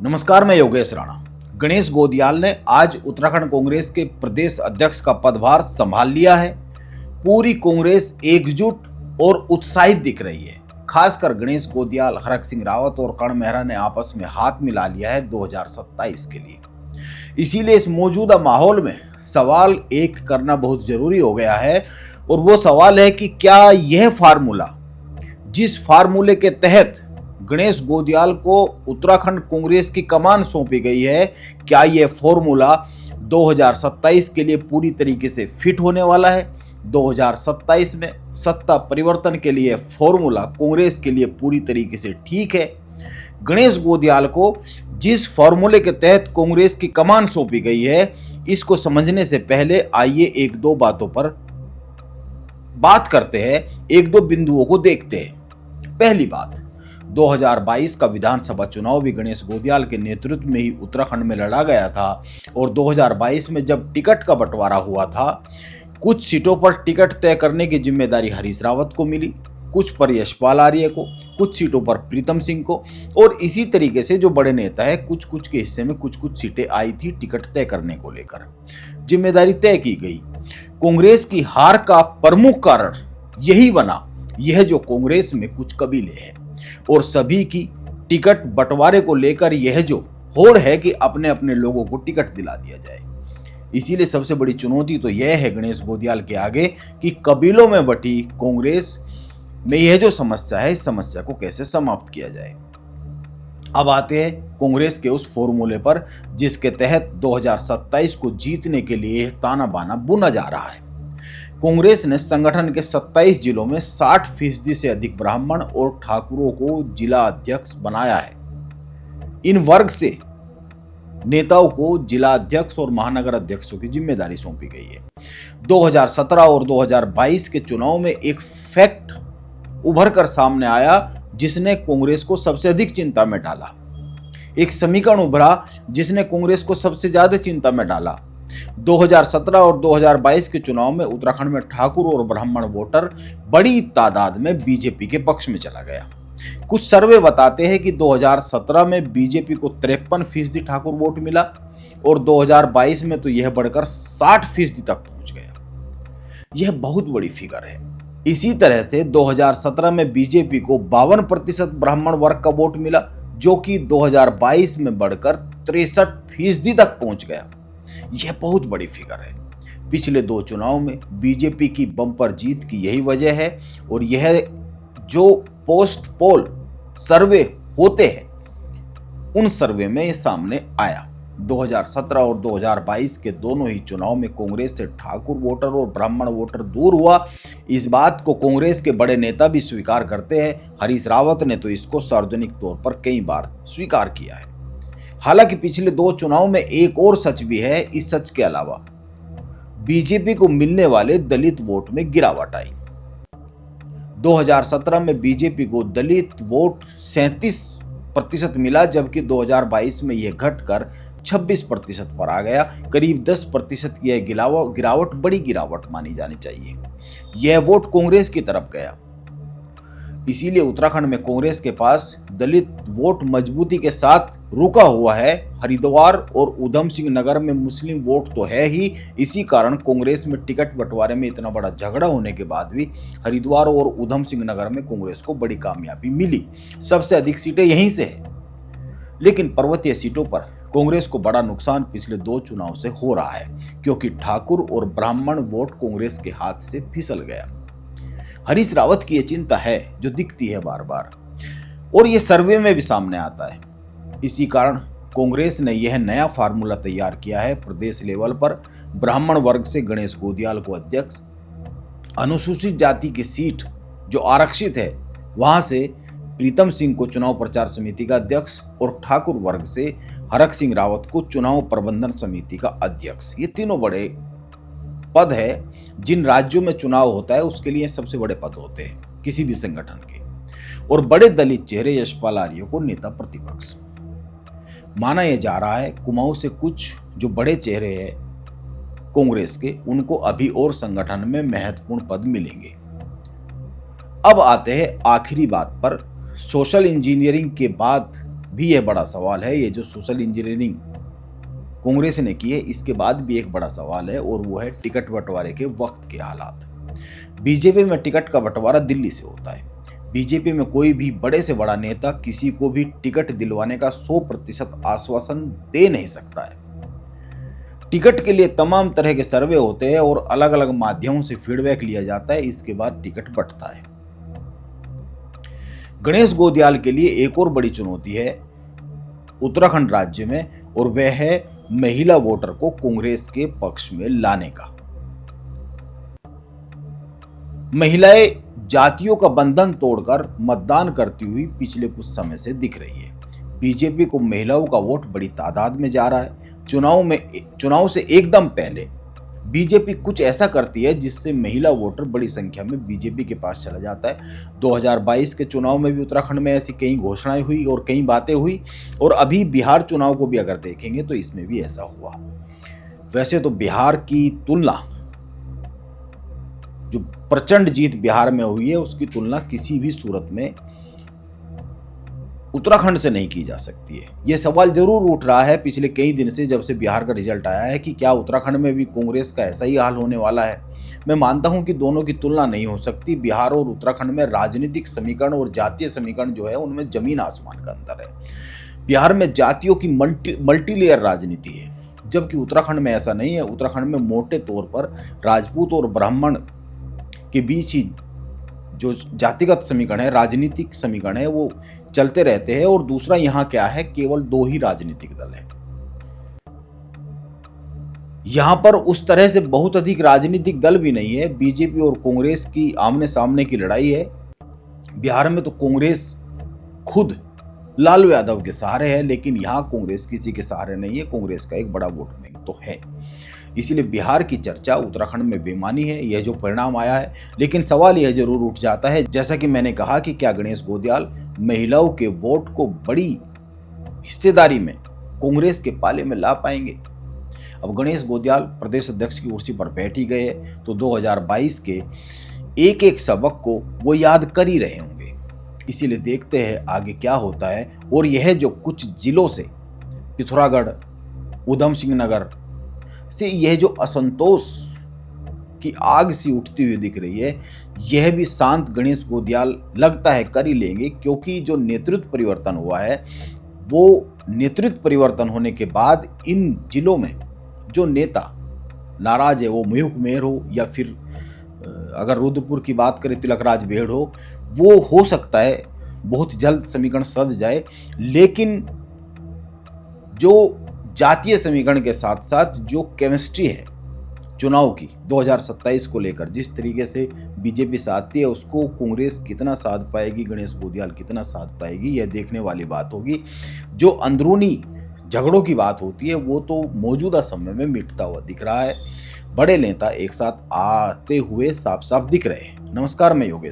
नमस्कार, मैं योगेश राणा। गणेश गोदियाल ने आज उत्तराखंड कांग्रेस के प्रदेश अध्यक्ष का पदभार संभाल लिया है। पूरी कांग्रेस एकजुट और उत्साहित दिख रही है। खासकर गणेश गोदियाल, हरक सिंह रावत और कर्ण मेहरा ने आपस में हाथ मिला लिया है 2027 के लिए। इसीलिए इस मौजूदा माहौल में सवाल एक करना बहुत जरूरी हो गया है, और वो सवाल है कि क्या यह फार्मूला, जिस फार्मूले के तहत गणेश गोदियाल को उत्तराखंड कांग्रेस की कमान सौंपी गई है, क्या यह फॉर्मूला 2027 के लिए पूरी तरीके से फिट होने वाला है? 2027 में सत्ता परिवर्तन के लिए फॉर्मूला कांग्रेस के लिए पूरी तरीके से ठीक है? गणेश गोदियाल को जिस फॉर्मूले के तहत कांग्रेस की कमान सौंपी गई है, इसको समझने से पहले आइए एक दो बातों पर बात करते हैं, एक दो बिंदुओं को देखते हैं। पहली बात, 2022 का विधानसभा चुनाव भी गणेश गोदियाल के नेतृत्व में ही उत्तराखंड में लड़ा गया था, और 2022 में जब टिकट का बंटवारा हुआ था, कुछ सीटों पर टिकट तय करने की जिम्मेदारी हरीश रावत को मिली, कुछ पर यशपाल आर्य को, कुछ सीटों पर प्रीतम सिंह को, और इसी तरीके से जो बड़े नेता है कुछ कुछ के हिस्से में कुछ कुछ सीटें आई थी टिकट तय करने को लेकर, जिम्मेदारी तय की गई। कांग्रेस की हार का प्रमुख कारण यही बना, यह जो कांग्रेस में कुछ कबीले हैं और सभी की टिकट बंटवारे को लेकर यह जो होड़ है कि अपने अपने लोगों को टिकट दिला दिया जाए। इसीलिए सबसे बड़ी चुनौती तो यह है गणेश गोदियाल के आगे कि कबीलों में बटी कांग्रेस में यह जो समस्या है, इस समस्या को कैसे समाप्त किया जाए। अब आते हैं कांग्रेस के उस फॉर्मूले पर जिसके तहत 2027 को जीतने के लिए ताना बाना बुना जा रहा है। कांग्रेस ने संगठन के 27 जिलों में 60% से अधिक ब्राह्मण और ठाकुरों को जिला अध्यक्ष बनाया है। इन वर्ग से नेताओं को जिला अध्यक्ष और महानगर अध्यक्षों की जिम्मेदारी सौंपी गई है। 2017 और 2022 के चुनाव में एक फैक्ट उभर कर सामने आया जिसने कांग्रेस को सबसे अधिक चिंता में डाला। एक समीकरण उभरा जिसने कांग्रेस को सबसे ज्यादा चिंता में डाला। 2017 और 2022 के चुनाव में उत्तराखंड में ठाकुर और ब्राह्मण वोटर बड़ी तादाद में बीजेपी के पक्ष में चला गया। कुछ सर्वे बताते हैं कि 2017 में बीजेपी को 53% ठाकुर वोट मिला और 2022 में तो यह बढ़कर 60% तक पहुंच गया। यह बहुत बड़ी फिगर है। इसी तरह से 2017 में बीजेपी को 52% ब्राह्मण वर्ग का वोट मिला, जो कि 2022 में बढ़कर 63% तक पहुंच गया। यह बहुत बड़ी फिगर है। पिछले दो चुनाव में बीजेपी की बम्पर जीत की यही वजह है, और यह जो पोस्ट पोल सर्वे होते हैं उन सर्वे में यह सामने आया। 2017 और 2022 के दोनों ही चुनाव में कांग्रेस से ठाकुर वोटर और ब्राह्मण वोटर दूर हुआ। इस बात को कांग्रेस के बड़े नेता भी स्वीकार करते हैं। हरीश रावत ने तो इसको सार्वजनिक तौर पर कई बार स्वीकार किया है। हालांकि पिछले दो चुनाव में एक और सच भी है। इस सच के अलावा बीजेपी को मिलने वाले दलित वोट में गिरावट आई। 2017 में बीजेपी को दलित वोट 37% मिला, जबकि 2022 में यह घटकर 26% पर आ गया। करीब 10% की यह गिरावट बड़ी गिरावट मानी जानी चाहिए। यह वोट कांग्रेस की तरफ गया। इसीलिए उत्तराखंड में कांग्रेस के पास दलित वोट मजबूती के साथ रुका हुआ है। हरिद्वार और उधम सिंह नगर में मुस्लिम वोट तो है ही, इसी कारण कांग्रेस में टिकट बंटवारे में इतना बड़ा झगड़ा होने के बाद भी हरिद्वार और उधम सिंह नगर में कांग्रेस को बड़ी कामयाबी मिली। सबसे अधिक सीटें यहीं से है। लेकिन पर्वतीय सीटों पर कांग्रेस को बड़ा नुकसान पिछले दो चुनाव से हो रहा है, क्योंकि ठाकुर और ब्राह्मण वोट कांग्रेस के हाथ से फिसल गया। हरीश रावत की यह चिंता है जो दिखती है बार बार, और यह सर्वे में भी सामने आता है। इसी कारण कांग्रेस ने यह नया फार्मूला तैयार किया है। प्रदेश लेवल पर ब्राह्मण वर्ग से गणेश गोदियाल को अध्यक्ष, अनुसूचित जाति की सीट जो आरक्षित है वहां से प्रीतम सिंह को चुनाव प्रचार समिति का अध्यक्ष, और ठाकुर वर्ग से हरक सिंह रावत को चुनाव प्रबंधन समिति का अध्यक्ष। ये तीनों बड़े पद है। जिन राज्यों में चुनाव होता है उसके लिए सबसे बड़े पद होते हैं किसी भी संगठन के। और बड़े दलित चेहरे यशपाल आर्य को नेता प्रतिपक्ष माना यह जा रहा है। कुमाऊं से कुछ जो बड़े चेहरे हैं कांग्रेस के, उनको अभी और संगठन में महत्वपूर्ण पद मिलेंगे। अब आते हैं आखिरी बात पर। सोशल इंजीनियरिंग के बाद भी यह बड़ा सवाल है। ये जो सोशल इंजीनियरिंग कांग्रेस ने की है, इसके बाद भी एक बड़ा सवाल है, और वो है टिकट बंटवारे के वक्त के हालात। बीजेपी में टिकट का बंटवारा दिल्ली से होता है। बीजेपी में कोई भी बड़े से बड़ा नेता किसी को भी टिकट दिलवाने का 100% आश्वासन दे नहीं सकता है। टिकट के लिए तमाम तरह के सर्वे होते हैं और अलग अलग माध्यमों से फीडबैक लिया जाता है, इसके बाद टिकट बंटता है। गणेश गोदियाल के लिए एक और बड़ी चुनौती है उत्तराखंड राज्य में, और वह है महिला वोटर को कांग्रेस के पक्ष में लाने का। महिलाएं जातियों का बंधन तोड़कर मतदान करती हुई पिछले कुछ समय से दिख रही है। बीजेपी को महिलाओं का वोट बड़ी तादाद में जा रहा है। चुनाव से एकदम पहले बीजेपी कुछ ऐसा करती है जिससे महिला वोटर बड़ी संख्या में बीजेपी के पास चला जाता है। 2022 के चुनाव में भी उत्तराखंड में ऐसी कई घोषणाएं हुई और कई बातें हुई, और अभी बिहार चुनाव को भी अगर देखेंगे तो इसमें भी ऐसा हुआ। वैसे तो बिहार की तुलना, जो प्रचंड जीत बिहार में हुई है, उसकी तुलना किसी भी सूरत में उत्तराखंड से नहीं की जा सकती है। यह सवाल जरूर उठ रहा है पिछले कई दिन से, जब से बिहार का रिजल्ट आया है, कि क्या उत्तराखंड में भी कांग्रेस का ऐसा ही हाल होने वाला है। मैं मानता हूं कि दोनों की तुलना नहीं हो सकती। बिहार और उत्तराखंड में राजनीतिक समीकरण और जातीय समीकरण जो है, उनमें जमीन आसमान का अंतर है। बिहार में जातियों की मल्टीलेयर राजनीति है, जबकि उत्तराखंड में ऐसा नहीं है। उत्तराखंड में मोटे तौर पर राजपूत और ब्राह्मण के बीच ही जो जातिगत समीकरण है, राजनीतिक समीकरण है, वो चलते रहते हैं। और दूसरा, यहां क्या है, केवल 2 ही राजनीतिक दल है। यहां पर उस तरह से बहुत अधिक राजनीतिक दल भी नहीं है। बीजेपी और कांग्रेस की आमने सामने की लड़ाई है। बिहार में तो कांग्रेस खुद लालू यादव के सहारे है, लेकिन यहां कांग्रेस किसी के सहारे नहीं है। कांग्रेस का एक बड़ा वोट बैंक तो है, इसीलिए बिहार की चर्चा उत्तराखंड में बेमानी है, यह जो परिणाम आया है। लेकिन सवाल यह जरूर उठ जाता है, जैसा कि मैंने कहा, कि क्या गणेश गोदियाल महिलाओं के वोट को बड़ी हिस्सेदारी में कांग्रेस के पाले में ला पाएंगे। अब गणेश गोदियाल प्रदेश अध्यक्ष की कुर्सी पर बैठ ही गए, तो 2022 के एक एक सबक को वो याद कर ही रहे होंगे। इसीलिए देखते हैं आगे क्या होता है। और यह जो कुछ जिलों से, पिथौरागढ़, उधम सिंह नगर से यह जो असंतोष की आग सी उठती हुई दिख रही है, यह भी शांत गणेश गोदियाल लगता है कर ही लेंगे, क्योंकि जो नेतृत्व परिवर्तन हुआ है, वो नेतृत्व परिवर्तन होने के बाद इन जिलों में जो नेता नाराज है, वो मयूख मेहर हो या फिर अगर रुद्रपुर की बात करें तिलकराज बेहड़ हो हो सकता है बहुत जल्द समीकरण सध जाए। लेकिन जो जातीय समीकरण के साथ साथ जो केमिस्ट्री है चुनाव की 2027 को लेकर, जिस तरीके से बीजेपी साधती है, उसको कांग्रेस कितना साध पाएगी, गणेश गोदियाल कितना साध पाएगी, यह देखने वाली बात होगी। जो अंदरूनी झगड़ों की बात होती है, वो तो मौजूदा समय में मिटता हुआ दिख रहा है। बड़े नेता एक साथ आते हुए साफ साफ दिख रहे हैं। नमस्कार, मैं योगेश।